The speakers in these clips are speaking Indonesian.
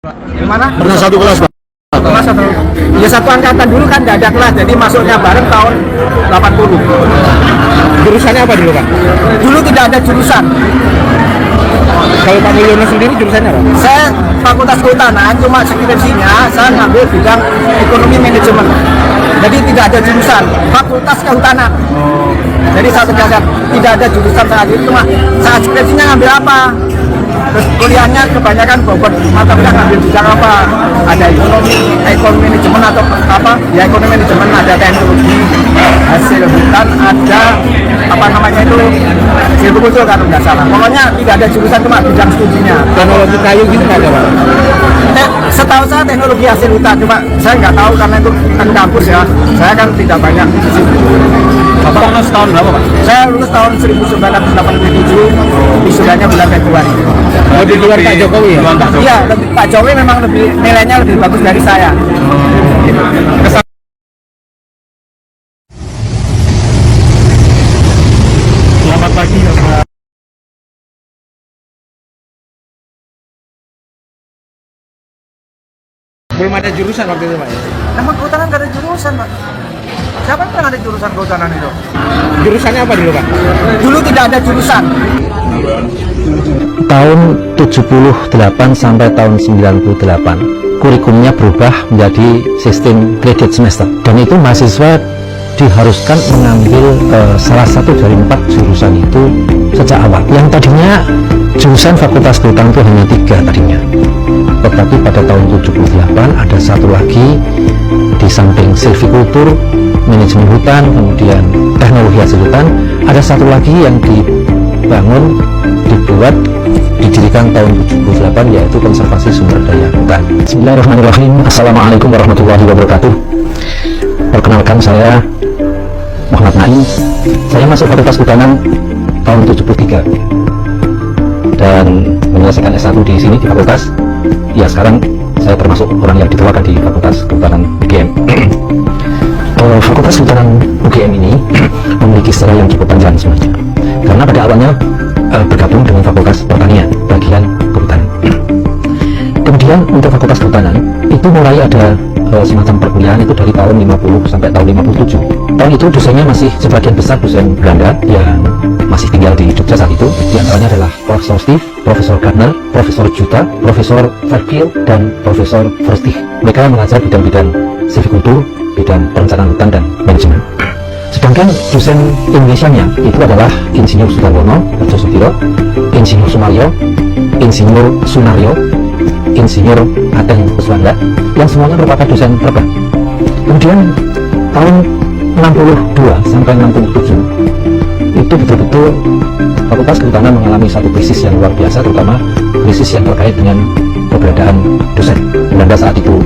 Gimana? Pernah satu kelas, Pak? Kelas atau? Ya satu angkatan dulu kan nggak ada kelas, jadi masuknya bareng tahun 80. Jurusannya apa dulu, Pak? Dulu tidak ada jurusan. Kalau Pak Mulyono sendiri jurusannya apa? Saya Fakultas Kehutanan, cuma skripsinya saya ngambil bidang ekonomi manajemen. Jadi tidak ada jurusan, Fakultas Kehutanan. Jadi saya tegaskan tidak ada jurusan saat itu, cuma saat skripsinya ngambil apa? Terus kuliahnya kebanyakan bobot mata kuliah ngambil bidang apa? Ada ekonomi manajemen atau apa? Ya ekonomi manajemen, ada teknologi, hasil hutan, ada apa namanya itu silvikultur kalau nggak salah. Pokoknya tidak ada jurusan, cuma bidang studinya. Teknologi kayu gitu nggak ada, Pak? Setahu saya teknologi hasil hutan, cuma saya nggak tahu karena itu kan kampus ya. Saya kan tidak banyak di situ. Bapak lulus tahun berapa, Pak? Saya lulus tahun 1987, wisudanya bulan Februari. Lebih luar Pak Jokowi ya? Iya, Pak Jokowi memang lebih nilainya lebih bagus dari saya. Selamat pagi, Pak. Belum ada jurusan waktu itu, Pak ya? Emang kehutanan nggak ada jurusan, Pak? Siapa yang ada jurusan kehutanan itu? Jurusannya apa dulu, Pak? Dulu tidak ada jurusan. Tahun 78 sampai tahun 98 kurikulumnya berubah menjadi sistem kredit semester, dan itu mahasiswa diharuskan mengambil salah satu dari 4 jurusan itu sejak awal. Yang tadinya jurusan Fakultas Kehutanan itu hanya 3 tadinya, tetapi pada tahun 78 ada satu lagi di samping silvikultur, manajemen hutan, kemudian teknologi hasil hutan, ada satu lagi yang dibangun, dibuat, didirikan tahun 78, yaitu konservasi sumber daya hutan. Bismillahirrahmanirrahim. Assalamualaikum warahmatullahi wabarakatuh. Perkenalkan, saya Muhammad Naim. Saya masuk Fakultas Kehutanan tahun 73 dan menyelesaikan S1 di sini di fakultas. Ya, sekarang saya termasuk orang yang dituakan di Fakultas Kehutanan UGM. Fakultas Kehutanan UGM ini memiliki sejarah yang cukup panjang sebenarnya, karena pada awalnya bergabung dengan Fakultas Pertanian, bagian kehutanan. Kemudian untuk Fakultas Kehutanan itu mulai ada semacam perkuliahan itu dari tahun 50 sampai tahun 57. Tahun itu dosennya masih sebagian besar dosen Belanda yang masih tinggal di Jogja saat itu. Di antaranya adalah Profesor Steve, Profesor Gardner, Profesor Juta, Profesor Verkiel, dan Profesor Verstig. Mereka mengajar bidang-bidang silvikultur, bidang perencanaan hutan dan manajemen. Sedangkan dosen Indonesianya itu adalah Insinyur Sudarwono, Harjo Sudiro, Insinyur Sumaryo, Insinyur Sunaryo, Insinyur Aten Kuswanda, yang semuanya merupakan dosen terbang. Kemudian tahun 62 sampai 67 itu betul-betul Fakultas Kehutanan mengalami satu krisis yang luar biasa, terutama krisis yang terkait dengan keberadaan dosen. Belanda saat itu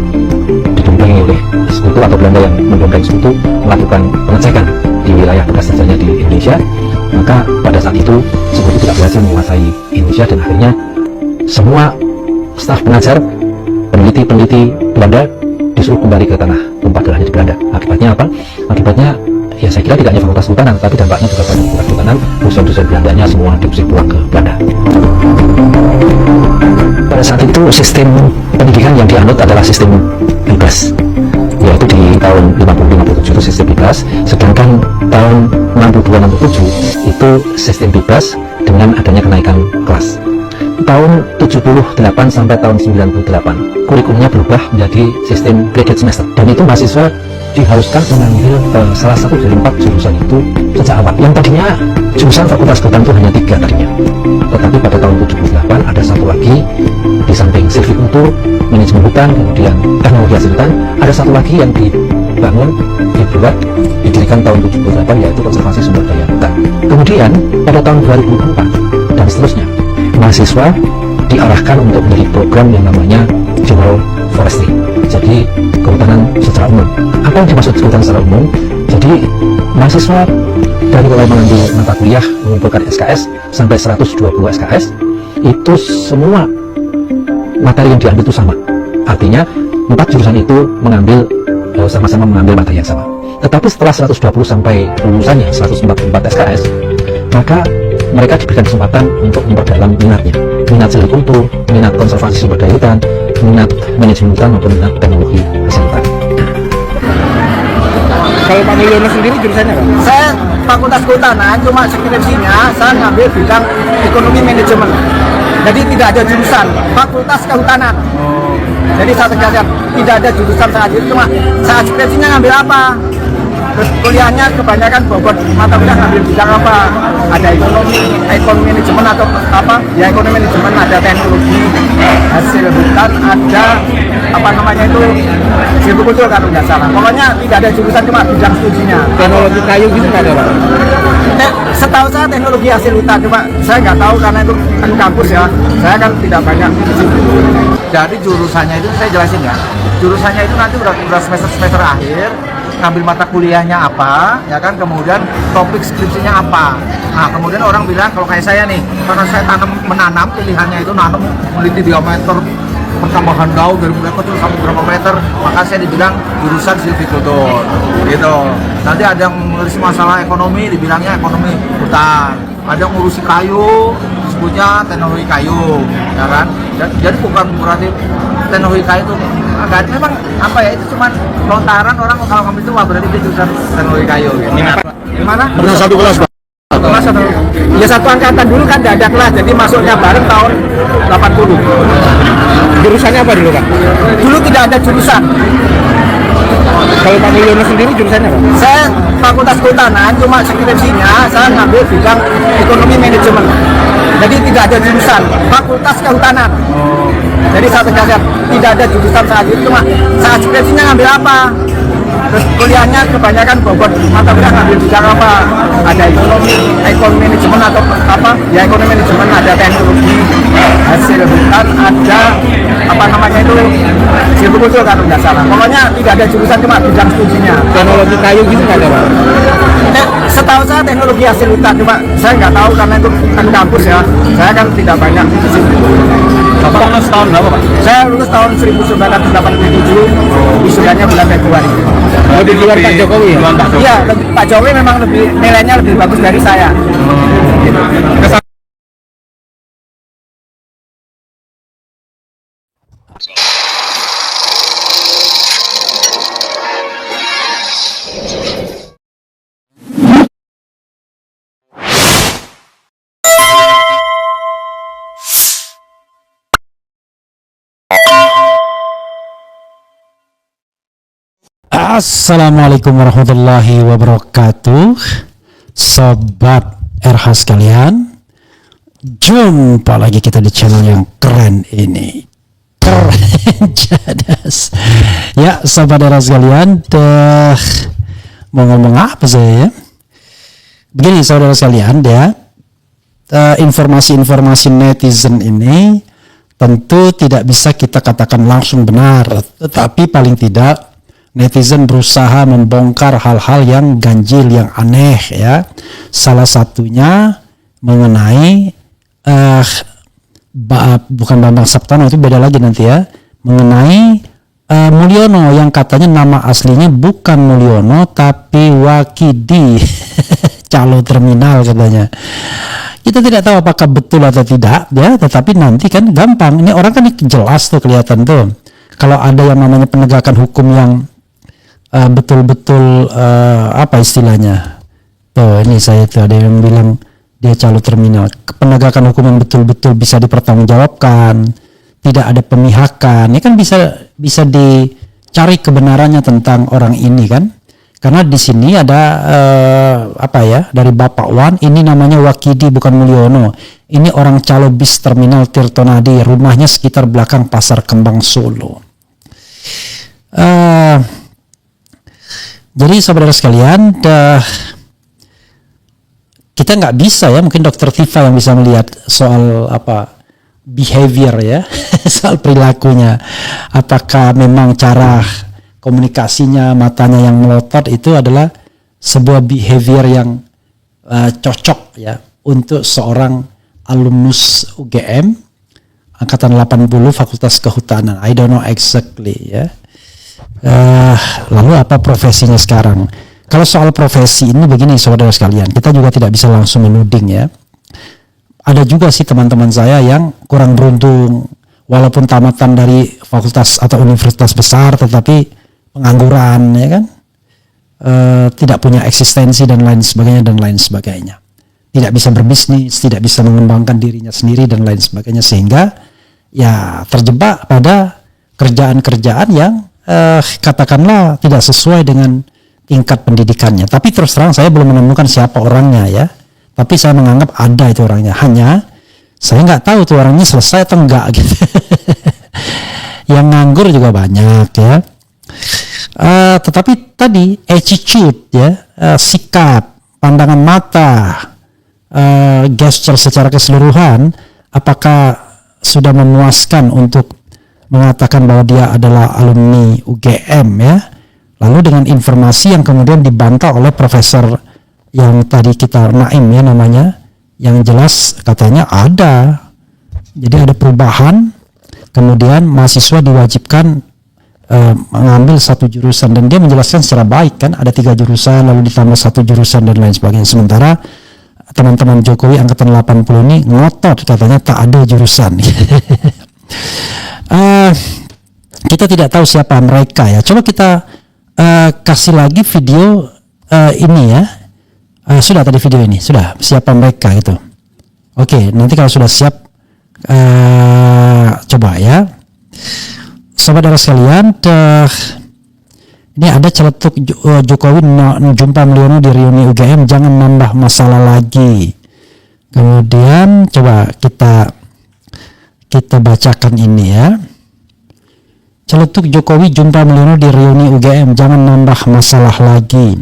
didombengi oleh sekutu atau Belanda yang mendompleng sekutu melakukan pengecekan di wilayah bekas jajahnya di Indonesia. Maka pada saat itu sekutu tidak berhasil menguasai Indonesia, dan akhirnya semua staf pengajar, peneliti-peneliti Belanda disuruh kembali ke tanah tumpah darahnya di Belanda. Akibatnya apa? Akibatnya ya saya kira tidak hanya Fakultas Kehutanan, tapi dampaknya juga pada Fakultas Kehutanan. Dosen-dosen Belandanya semua diusir pulang ke Belanda. Pada saat itu sistem pendidikan yang dianut adalah sistem bebas, yaitu di tahun 50-57 itu sistem bebas, sedangkan tahun 62-67 itu sistem bebas dengan adanya kenaikan kelas. Tahun 78 sampai tahun 98 kurikulumnya berubah menjadi sistem kredit semester, dan itu mahasiswa diharuskan mengambil salah satu dari 4 jurusan itu sejak awal. Yang tadinya jurusan Fakultas Kehutanan itu hanya 3 tadinya, tetapi pada tahun 78 ada satu lagi di samping silvikultur, manajemen hutan, kemudian teknologi hasil hutan, ada satu lagi yang dibangun, dibuat, didirikan tahun 78, yaitu konservasi sumber daya hutan. Kemudian pada tahun 2004 dan seterusnya mahasiswa diarahkan untuk menjadi program yang namanya General Forestry, jadi kehutanan secara umum. Apa yang dimaksud kehutanan secara umum? Jadi mahasiswa dari mulai mengambil mata kuliah mengumpulkan SKS sampai 120 SKS itu semua materi yang diambil itu sama. Artinya 4 jurusan itu mengambil sama-sama mengambil materi yang sama. Tetapi setelah 120 sampai lulusannya 144 SKS, maka mereka diberikan kesempatan untuk memperdalam minatnya, minat silvikultur, minat konservasi sumber daya hutan, minat manajemen hutan maupun minat teknologi kesehatan. Kalau Pak Mulyono sendiri jurusannya apa? Saya Fakultas Kehutanan, cuma skripsinya saya ngambil bidang ekonomi manajemen. Jadi tidak ada jurusan Fakultas Kehutanan. Jadi saya tegaskan tidak ada jurusan saat itu, cuma saat skripsinya ngambil apa. Terus kuliahnya kebanyakan bobot mata kuliah ngambil bidang apa? Ada ekonomi manajemen atau apa? Ya ekonomi manajemen, ada teknologi hasil hutan, ada apa namanya itu silvikultur kalau nggak salah. Pokoknya tidak ada jurusan, cuma bidang studinya. Teknologi kayu gitu nggak ada Pak? Setahu saya teknologi hasil hutan, cuma saya nggak tahu karena itu kan kampus ya. Saya kan tidak banyak di situ. Jadi jurusannya itu saya jelasin ya. Jurusannya itu nanti udah semester akhir, ngambil mata kuliahnya apa, ya kan, kemudian topik skripsinya apa. Nah, kemudian orang bilang kalau kayak saya nih, karena saya menanam pilihannya itu nanam meneliti diameter pertambahan daun dari mulai kecil sampai berapa meter, maka saya dibilang jurusan silvikultur gitu. Nanti ada yang mengurusi masalah ekonomi, dibilangnya ekonomi hutan. Ada yang ngurusi kayu, disebutnya teknologi kayu, ya kan. Jadi bukan berarti teknologi kayu itu agak, memang apa ya, itu cuman lontaran orang kalau ngambil itu wah berarti dia jurusan teknologi kayu gitu. Gimana? Pernah satu kelas Pak? Kelas atau ya satu angkatan dulu kan tidak ada kelas, jadi masuknya bareng tahun 80. Jurusannya apa dulu Pak? Dulu tidak ada jurusan. Kalau Pak Mulyono sendiri jurusannya apa? Saya Fakultas Kehutanan, cuma skripsinya saya ngambil bidang ekonomi manajemen. Jadi tidak ada jurusan Fakultas Kehutanan. Jadi saya tegaskan tidak ada jurusan saat itu, cuma saat skripsinya ngambil apa. Terus kuliahnya kebanyakan bobot mata kuliah ngambil bidang apa? Ada ekonomi manajemen atau apa? Ya ekonomi manajemen, ada teknologi hasil hutan, ada apa namanya itu silvikultur kalau nggak salah. Pokoknya tidak ada jurusan, cuma bidang studinya. Teknologi kayu gitu nggak ada Pak? Setahu saya teknologi hasil hutan, cuma saya nggak tahu karena itu kan kampus ya. Saya kan tidak banyak di situ. Bapak lulus tahun berapa Pak? Saya lulus tahun 1987, wisudanya bulan Februari. Oh, di luar Pak Jokowi ya? Iya, Pak Jokowi memang nilainya lebih bagus dari saya. Gitu. Assalamualaikum warahmatullahi wabarakatuh, sobat RH sekalian. Jumpa lagi kita di channel yang keren ini, keren jadas. Ya sobat RH sekalian, mau ngomong apa saya ya? Begini saudara sekalian ya, informasi-informasi netizen ini tentu tidak bisa kita katakan langsung benar, tetapi paling tidak netizen berusaha membongkar hal-hal yang ganjil, yang aneh ya. Salah satunya mengenai bukan Bambang Saptano, itu beda lagi nanti ya. Mengenai Mulyono yang katanya nama aslinya bukan Mulyono tapi Wakidi. Calo terminal katanya. Kita tidak tahu apakah betul atau tidak ya, tetapi nanti kan gampang. Ini orang kan jelas tuh, kelihatan tuh. Kalau ada yang namanya penegakan hukum yang betul-betul apa istilahnya tuh, ini saya tuh ada yang bilang dia calo terminal, penegakan hukum yang betul-betul bisa dipertanggungjawabkan, tidak ada pemihakan, ini kan bisa dicari kebenarannya tentang orang ini kan, karena di sini ada apa ya, dari Bapak Wan, ini namanya Wakidi bukan Mulyono, ini orang calo bis terminal Tirtonadi, rumahnya sekitar belakang Pasar Kembang Solo. Jadi saudara sekalian, kita nggak bisa ya, mungkin Dokter Tifa yang bisa melihat soal apa behavior ya, soal perilakunya. Apakah memang cara komunikasinya, matanya yang melotot itu adalah sebuah behavior yang cocok ya untuk seorang alumnus UGM angkatan 80 Fakultas Kehutanan. I don't know exactly ya. Lalu apa profesinya sekarang? Kalau soal profesi ini begini saudara sekalian, kita juga tidak bisa langsung menuding ya. Ada juga sih teman-teman saya yang kurang beruntung, walaupun tamatan dari fakultas atau universitas besar tetapi pengangguran, ya kan, tidak punya eksistensi dan lain sebagainya, tidak bisa berbisnis, tidak bisa mengembangkan dirinya sendiri dan lain sebagainya, sehingga ya terjebak pada kerjaan-kerjaan yang katakanlah tidak sesuai dengan tingkat pendidikannya. Tapi terus terang saya belum menemukan siapa orangnya ya. Tapi saya menganggap ada itu orangnya. Hanya saya nggak tahu tuh orangnya selesai atau enggak gitu. Yang nganggur juga banyak ya. Tetapi tadi attitude ya, sikap, pandangan mata, gesture secara keseluruhan, apakah sudah memuaskan untuk mengatakan bahwa dia adalah alumni UGM ya. Lalu dengan informasi yang kemudian dibantah oleh profesor yang tadi kita Naim ya namanya, yang jelas katanya ada. Jadi ada perubahan, kemudian mahasiswa diwajibkan mengambil satu jurusan, dan dia menjelaskan secara baik kan, ada 3 jurusan lalu ditambah 1 jurusan dan lain sebagainya. Sementara teman-teman Jokowi angkatan 80 ini ngotot katanya tak ada jurusan. Kita tidak tahu siapa mereka ya. Coba kita kasih lagi video ini ya. Sudah tadi video ini, sudah siapa mereka gitu. Oke, nanti kalau sudah siap coba ya. Saudara sekalian, ini ada celetuk Jokowi jumpa Mulyono di reuni UGM, jangan nambah masalah lagi. Kemudian coba kita bacakan ini ya. Celetuk Jokowi jumpa Mulyono di reuni UGM, jangan nambah masalah lagi.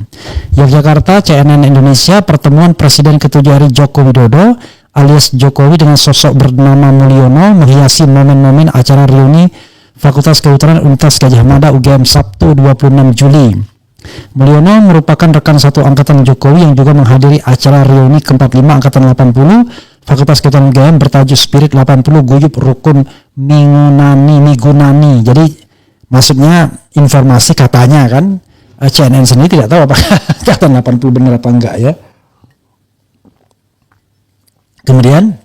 Yogyakarta, CNN Indonesia, pertemuan Presiden ke-7 RI Joko Widodo alias Jokowi dengan sosok bernama Mulyono menghiasi momen-momen acara reuni Fakultas Kehutanan Universitas Gadjah Mada UGM Sabtu 26 Juli. Mulyono merupakan rekan satu angkatan Jokowi yang juga menghadiri acara reuni ke-45 angkatan 80 Fakultas Kehutanan UGM bertajuk Spirit 80 Guyup Rukun Migunani. Jadi maksudnya informasi katanya kan, CNN sendiri tidak tahu apakah angkatan 80 benar apa enggak ya. Kemudian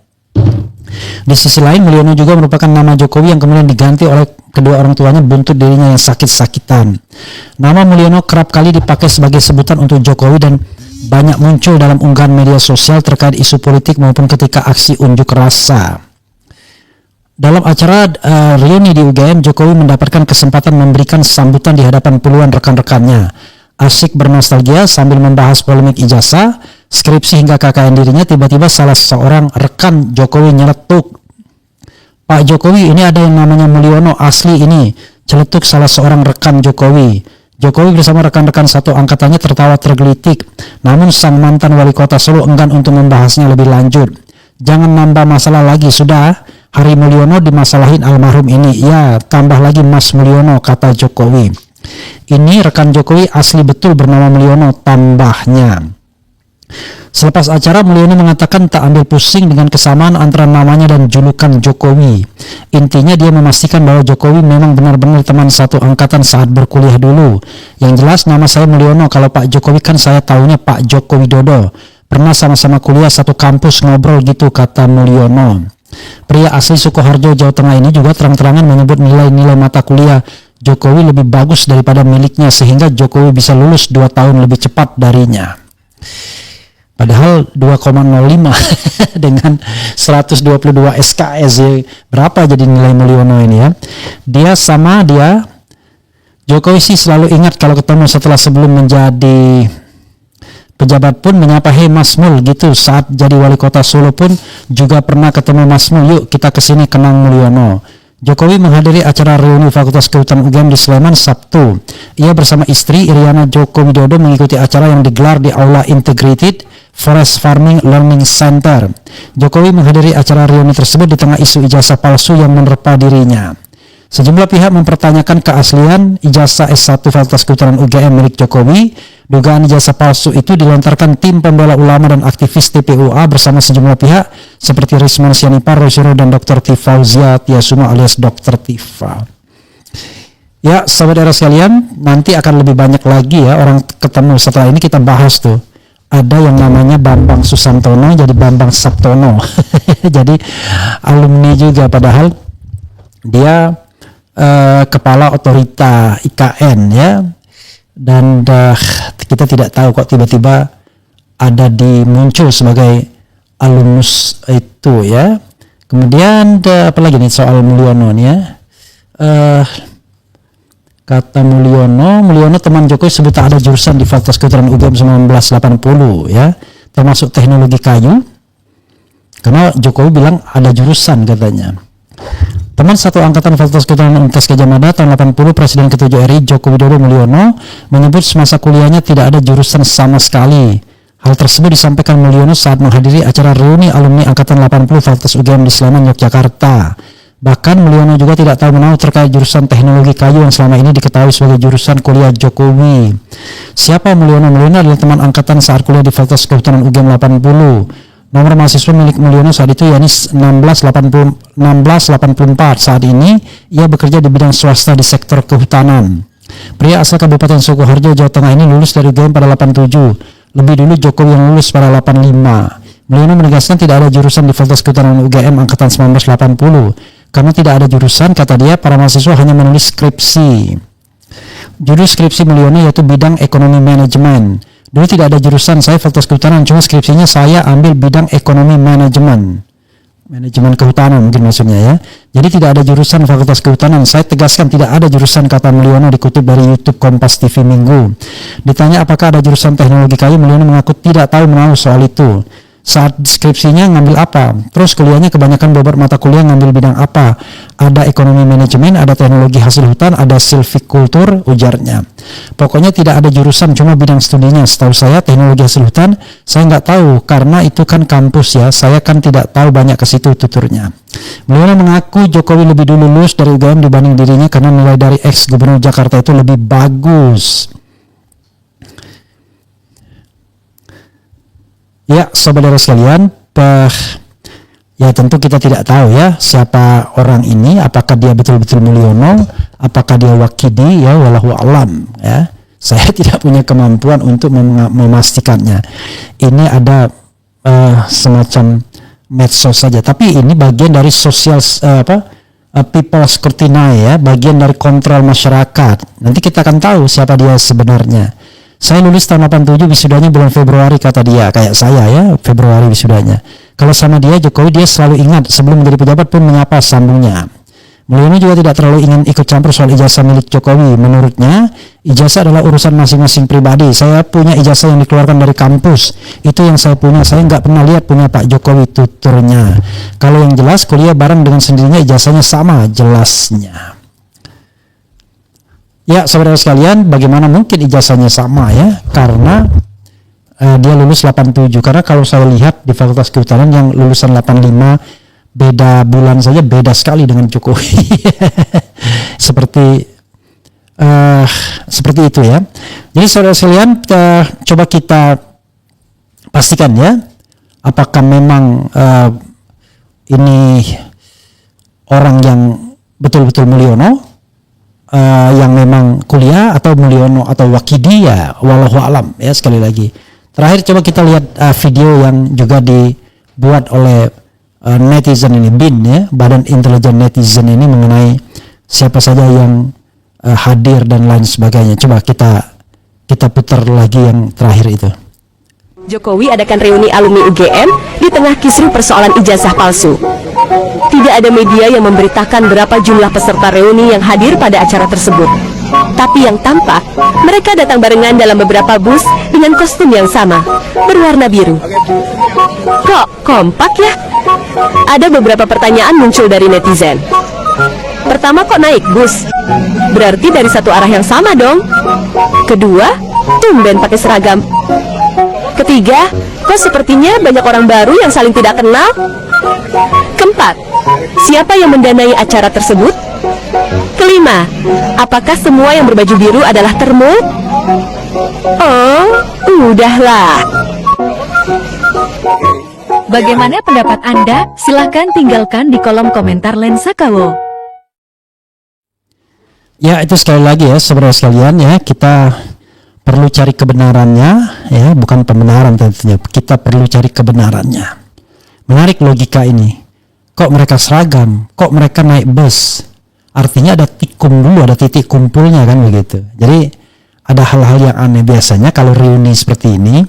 di sisi lain Mulyono juga merupakan nama Jokowi yang kemudian diganti oleh kedua orang tuanya buntut dirinya yang sakit-sakitan. Nama Mulyono kerap kali dipakai sebagai sebutan untuk Jokowi dan banyak muncul dalam unggahan media sosial terkait isu politik maupun ketika aksi unjuk rasa. Dalam acara reuni di UGM, Jokowi mendapatkan kesempatan memberikan sambutan di hadapan puluhan rekan-rekannya. Asyik bernostalgia sambil membahas polemik ijazah, skripsi hingga KKN dirinya, tiba-tiba salah seorang rekan Jokowi nyeletuk, "Pak Jokowi, ini ada yang namanya Mulyono asli ini," celetuk salah seorang rekan Jokowi. Jokowi bersama rekan-rekan satu angkatannya tertawa tergelitik. Namun sang mantan wali kota Solo enggan untuk membahasnya lebih lanjut. "Jangan nambah masalah lagi, sudah. Hari Mulyono dimasalahin almarhum ini. Ya, tambah lagi Mas Mulyono," kata Jokowi. Ini rekan Jokowi asli betul bernama Mulyono, tambahnya. Selepas acara, Mulyono mengatakan tak ambil pusing dengan kesamaan antara namanya dan julukan Jokowi. Intinya dia memastikan bahwa Jokowi memang benar-benar teman satu angkatan saat berkuliah dulu. Yang jelas nama saya Mulyono, kalau Pak Jokowi kan saya taunya Pak Joko Widodo. Pernah sama-sama kuliah satu kampus ngobrol gitu, kata Mulyono. Pria asli Sukoharjo, Jawa Tengah ini juga terang-terangan menyebut nilai-nilai mata kuliah Jokowi lebih bagus daripada miliknya sehingga Jokowi bisa lulus 2 tahun lebih cepat darinya. Padahal 2,05 dengan 122 SKS ya. Berapa jadi nilai Mulyono ini ya? Dia Jokowi sih selalu ingat kalau ketemu setelah sebelum menjadi pejabat pun menyapa, "Hei Mas Mul," gitu. Saat jadi wali kota Solo pun juga pernah ketemu Mas Mul, "Yuk kita kesini kenang Mulyono." Jokowi menghadiri acara reuni Fakultas Kehutanan UGM di Sleman Sabtu. Ia bersama istri Iriana Joko Widodo mengikuti acara yang digelar di Aula Integrated Forest Farming Learning Center. Jokowi menghadiri acara reuni tersebut di tengah isu ijazah palsu yang menerpa dirinya. Sejumlah pihak mempertanyakan keaslian ijazah S1 Fakultas Kehutanan UGM milik Jokowi. Dugaan ijazah palsu itu dilontarkan tim pembela ulama dan aktivis TPUA bersama sejumlah pihak seperti Risman Sianipar, Rosyuro, dan Dr. Tifauzia Tiasuma alias Dr. Tifa. Ya, saudara sekalian, nanti akan lebih banyak lagi ya orang ketemu setelah ini kita bahas tuh. Ada yang namanya Bambang Susantono jadi Bambang Sabtono. Jadi alumni juga, padahal dia kepala otorita IKN ya, dan kita tidak tahu kok tiba-tiba ada muncul sebagai alumnus itu ya. Kemudian apa lagi nih soal Mulyono nih ya. Kata Mulyono teman Jokowi sebut tak ada jurusan di Fakultas Kedokteran UGM 1980 ya, termasuk teknologi kayu. Karena Jokowi bilang ada jurusan katanya. Teman satu angkatan Fakultas Kedokteran Universitas Gadjah Mada tahun 80, Presiden ke-7 RI Joko Widodo Mulyono menyebut semasa kuliahnya tidak ada jurusan sama sekali. Hal tersebut disampaikan Mulyono saat menghadiri acara reuni alumni angkatan 80 Fakultas UGM di Sleman, Yogyakarta. Bahkan Mulyono juga tidak tahu menahu terkait jurusan teknologi kayu yang selama ini diketahui sebagai jurusan kuliah Jokowi. Siapa Mulyono? Mulyono adalah teman angkatan saat kuliah di Fakultas Kedokteran UGM 80. Nomor mahasiswa milik Mulyono saat itu yakni 1684. Saat ini ia bekerja di bidang swasta di sektor kehutanan. Pria asal Kabupaten Sukoharjo, Jawa Tengah ini lulus dari UGM pada 87. Lebih dulu Jokowi yang lulus pada 85. Mulyono menegaskan tidak ada jurusan di Fakultas Kehutanan UGM angkatan 1980. Karena tidak ada jurusan, kata dia, para mahasiswa hanya menulis skripsi. Judul skripsi Mulyono yaitu bidang ekonomi manajemen. Dulu tidak ada jurusan saya Fakultas Kehutanan, cuma skripsinya saya ambil bidang ekonomi manajemen kehutanan mungkin maksudnya ya. Jadi tidak ada jurusan Fakultas Kehutanan. Saya tegaskan tidak ada jurusan, kata Mulyono dikutip dari YouTube Kompas TV Minggu. Ditanya apakah ada jurusan teknologi kayu, Mulyono mengaku tidak tahu menahu soal itu. Saat skripsinya ngambil apa, terus kuliahnya kebanyakan bobot mata kuliah ngambil bidang apa, ada ekonomi manajemen, ada teknologi hasil hutan, ada silvikultur, ujarnya. Pokoknya tidak ada jurusan, cuma bidang studinya. Setahu saya teknologi hasil hutan saya nggak tahu karena itu kan kampus ya, saya kan tidak tahu banyak ke situ, tuturnya. Mulyono mengaku Jokowi lebih dulu lulus dari UGM dibanding dirinya karena nilai dari ex gubernur Jakarta itu lebih bagus. Ya, saudara sekalian, ya tentu kita tidak tahu ya siapa orang ini, apakah dia betul-betul Mulyono, apakah dia Wakidi, ya wallahu alam ya. Saya tidak punya kemampuan untuk memastikannya. Ini ada semacam medsos saja, tapi ini bagian dari sosial people scrutiny ya, bagian dari kontrol masyarakat. Nanti kita akan tahu siapa dia sebenarnya. Saya lulus tahun 87, wisudanya bulan Februari, kata dia. Kayak saya ya, Februari wisudanya. Kalau sama dia, Jokowi, dia selalu ingat sebelum menjadi pejabat pun menyapa, sambungnya. Mulyono juga tidak terlalu ingin ikut campur soal ijazah milik Jokowi. Menurutnya, ijazah adalah urusan masing-masing pribadi. Saya punya ijazah yang dikeluarkan dari kampus. Itu yang saya punya. Saya nggak pernah lihat punya Pak Jokowi, tuturnya. Kalau yang jelas, kuliah bareng dengan sendirinya ijazahnya sama, jelasnya. Ya, saudara sekalian, bagaimana mungkin ijazahnya sama ya? Karena dia lulus 87. Karena kalau saya lihat di Fakultas Kehutanan yang lulusan 85, beda bulan saja beda sekali dengan Jokowi. seperti itu ya. Jadi saudara sekalian, coba kita pastikan ya, apakah memang ini orang yang betul-betul Mulyono, yang memang kuliah, atau Mulyono atau Wakidi, ya wallahu alam ya. Sekali lagi, terakhir coba kita lihat video yang juga dibuat oleh netizen ini, BIN ya, Badan Intelijen Netizen ini, mengenai siapa saja yang hadir dan lain sebagainya. Coba kita putar lagi yang terakhir itu. Jokowi adakan reuni alumni UGM di tengah kisruh persoalan ijazah palsu. Tidak ada media yang memberitakan berapa jumlah peserta reuni yang hadir pada acara tersebut. Tapi yang tampak, mereka datang barengan dalam beberapa bus dengan kostum yang sama, berwarna biru. Kok kompak ya? Ada beberapa pertanyaan muncul dari netizen. Pertama, kok naik bus? Berarti dari satu arah yang sama dong. Kedua, tumben pakai seragam. Ketiga, kok sepertinya banyak orang baru yang saling tidak kenal? Keempat, siapa yang mendanai acara tersebut? Kelima, apakah semua yang berbaju biru adalah termo? Oh, udahlah. Bagaimana pendapat Anda? Silahkan tinggalkan di kolom komentar Lensa Kawo. Ya, itu sekali lagi ya, saudara sekalian ya, kita perlu cari kebenarannya ya, bukan pembenaran tentunya. Kita perlu cari kebenarannya. Menarik logika ini. Kok mereka seragam? Kok mereka naik bus? artinya ada tikum dulu, ada titik kumpulnya kan begitu. Jadi ada hal-hal yang aneh. Biasanya kalau reuni seperti ini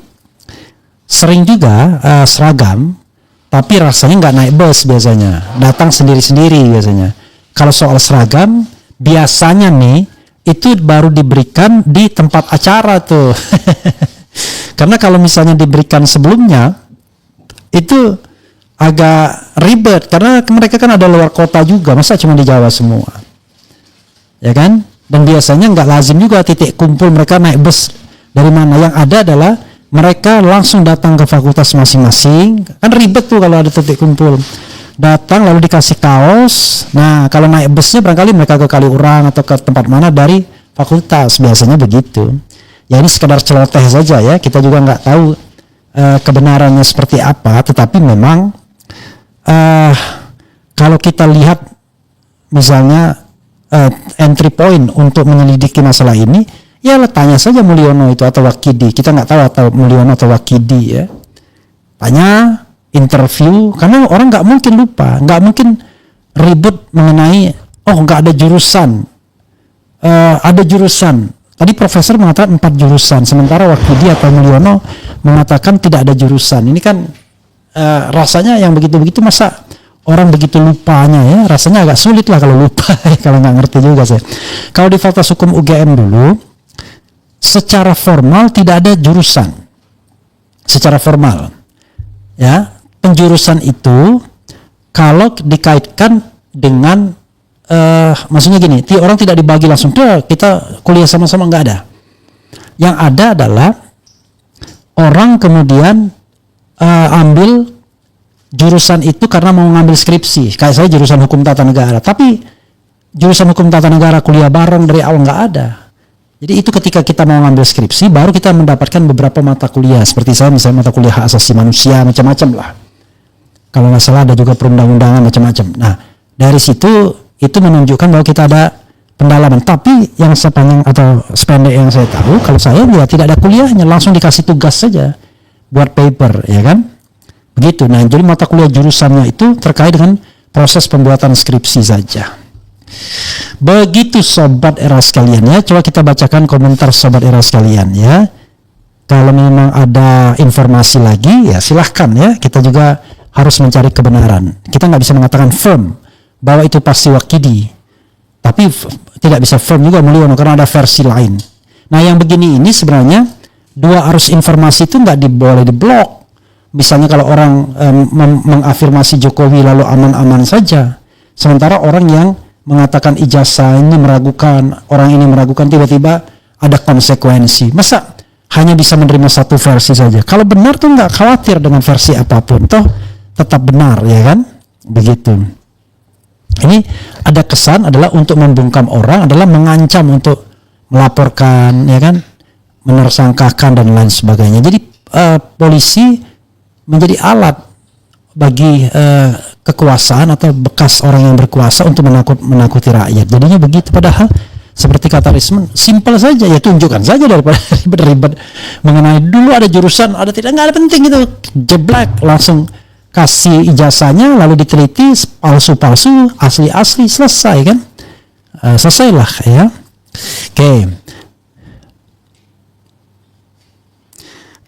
sering juga seragam, tapi rasanya nggak naik bus biasanya, datang sendiri-sendiri biasanya. Kalau soal seragam biasanya nih itu baru diberikan di tempat acara tuh. Karena kalau misalnya diberikan sebelumnya itu agak ribet karena mereka kan ada luar kota juga, masa cuma di Jawa semua, ya kan? Dan biasanya nggak lazim juga titik kumpul mereka naik bus dari mana. Yang ada adalah mereka langsung datang ke fakultas masing-masing. Kan ribet tuh kalau ada titik kumpul. Datang lalu dikasih kaos. Nah kalau naik busnya barangkali mereka ke Kaliurang atau ke tempat mana dari fakultas. Biasanya begitu. Ya ini sekedar celoteh saja ya. Kita juga nggak tahu kebenarannya seperti apa. Tetapi memang kalau kita lihat misalnya entry point untuk menyelidiki masalah ini, ya tanya saja Mulyono itu atau Wakidi. Kita nggak tahu atau Mulyono atau Wakidi ya. Tanya, interview, karena orang nggak mungkin lupa, nggak mungkin ribut mengenai nggak ada jurusan. Ada jurusan. Tadi profesor mengatakan 4 jurusan, sementara Wakidi atau Mulyono mengatakan tidak ada jurusan. Ini kan rasanya yang begitu-begitu masa orang begitu lupanya ya, rasanya agak sulit lah kalau lupa kalau nggak ngerti juga saya. Kalau di Fakultas Hukum UGM dulu secara formal tidak ada jurusan. Secara formal ya, penjurusan itu kalau dikaitkan dengan maksudnya gini, orang tidak dibagi langsung tuh kita kuliah sama-sama, nggak ada. Yang ada adalah orang kemudian ambil jurusan itu karena mau ngambil skripsi. Kayak saya jurusan hukum tata negara, tapi jurusan hukum tata negara kuliah bareng dari awal nggak ada. Jadi itu ketika kita mau ngambil skripsi baru kita mendapatkan beberapa mata kuliah. Seperti saya misalnya mata kuliah hak asasi manusia macam-macam lah. Kalau nggak salah ada juga perundang-undangan macam-macam. Nah dari situ itu menunjukkan bahwa kita ada pendalaman. Tapi yang sepanjang atau sependek yang saya tahu, kalau saya ya tidak ada kuliahnya, langsung dikasih tugas saja buat paper, ya kan? Begitu. Nah, jadi mata kuliah jurusannya itu terkait dengan proses pembuatan skripsi saja. Begitu sobat era sekalian ya. Coba kita bacakan komentar sobat era sekalian ya. Kalau memang ada informasi lagi ya silahkan ya. Kita juga harus mencari kebenaran. Kita nggak bisa mengatakan firm bahwa itu pasti Wakidi. Tapi tidak bisa firm juga Mulyono karena ada versi lain. Nah yang begini ini sebenarnya dua arus informasi itu nggak boleh diblok. Misalnya kalau orang mengafirmasi Jokowi lalu aman-aman saja, sementara orang yang mengatakan ijazah ini meragukan, orang ini meragukan, tiba-tiba ada konsekuensi. Masa hanya bisa menerima satu versi saja? Kalau benar tuh nggak khawatir dengan versi apapun, toh tetap benar ya kan? Begitu. Ini ada kesan adalah untuk membungkam orang, adalah mengancam untuk melaporkan ya kan, menersangkakan dan lain sebagainya. Jadi polisi menjadi alat bagi kekuasaan atau bekas orang yang berkuasa untuk menakuti rakyat. Jadinya begitu. Padahal seperti kata Risman, simpel saja ya, tunjukkan saja daripada ribet-ribet mengenai dulu ada jurusan, ada tidak, nggak ada penting itu, jeblak langsung kasih ijazahnya lalu diteliti palsu-palsu, asli-asli, selesai kan? Selesailah ya. Oke.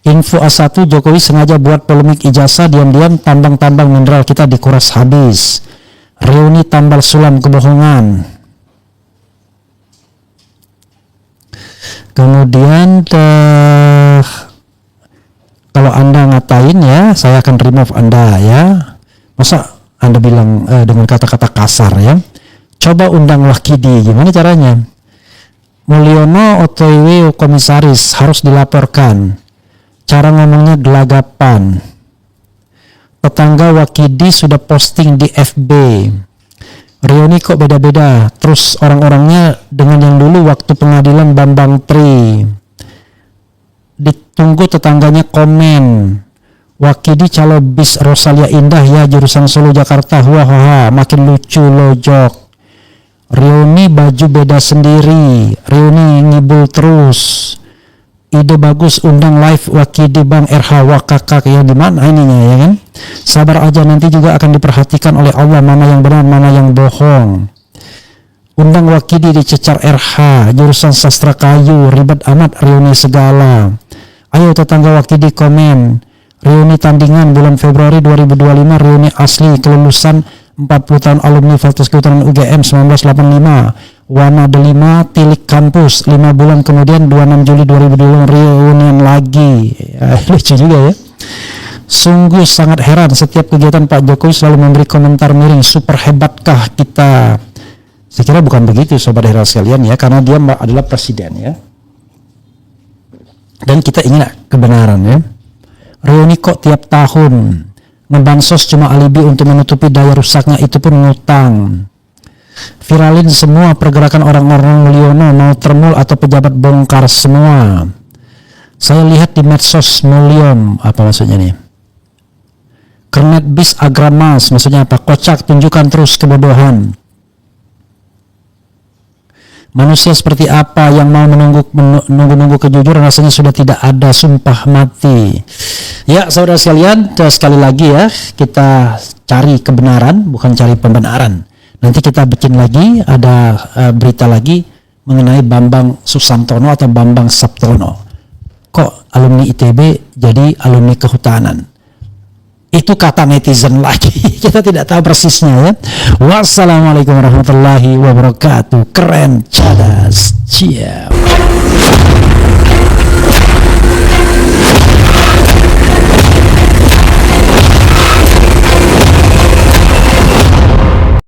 Info A1, Jokowi sengaja buat polemik ijazah, diam-diam tambang-tambang mineral kita dikuras habis. Reuni tambal sulam kebohongan. Kemudian kalau Anda ngatain ya, saya akan remove Anda ya. Masa Anda bilang dengan kata-kata kasar ya. Coba undang Wakidi, gimana caranya? Mulyono OTW komisaris harus dilaporkan. Cara ngomongnya gelagapan. Tetangga Wakidi sudah posting di FB. Reuni kok beda-beda. Terus orang-orangnya dengan yang dulu waktu pengadilan Bambang Tri. Ditunggu tetangganya komen. Wakidi calo bis Rosalia Indah ya, jurusan Solo Jakarta. Wah, makin lucu lojok. Reuni baju beda sendiri. Reuni ngibul terus. Ide bagus, undang live Wakidi Bang RH Wakakak ya, di mana ininya ya kan? Sabar aja, nanti juga akan diperhatikan oleh Allah mana yang benar, mana yang bohong. Undang Wakidi dicecar RH, jurusan sastra kayu, ribet amat reuni segala. Ayo tetangga Wakidi komen. Reuni tandingan bulan Februari 2025, reuni asli kelulusan 40 tahun alumni Fakultas Kehutanan UGM 1985. Wana Delima, Tilik Kampus, 5 bulan kemudian 26 Juli 2025 reunian lagi. Lucu juga ya. Sungguh sangat heran setiap kegiatan Pak Jokowi selalu memberi komentar miring. Super hebatkah kita? Saya kira bukan begitu Sobat Herald sekalian ya, karena dia adalah presiden ya. Dan kita ingin kebenaran ya. Reuni kok tiap tahun, ngebansos cuma alibi untuk menutupi daya rusaknya, itu pun ngutang. Viralin semua pergerakan orang-orang Mulyono, mau termul atau pejabat bongkar semua. Saya lihat di medsos Mulyom, apa maksudnya nih? Kernet bis agramas, maksudnya apa? Kocak, tunjukkan terus kebodohan. Manusia seperti apa yang mau menunggu kejujuran, rasanya sudah tidak ada, sumpah mati. Ya saudara sekalian, sekali lagi ya, kita cari kebenaran, bukan cari pembenaran. Nanti kita bikin lagi, ada berita lagi mengenai Bambang Susantono atau Bambang Saptono. Kok alumni ITB jadi alumni kehutanan? Itu kata netizen lagi. Kita tidak tahu persisnya ya. Wassalamualaikum warahmatullahi wabarakatuh. Keren, cadas, ciao.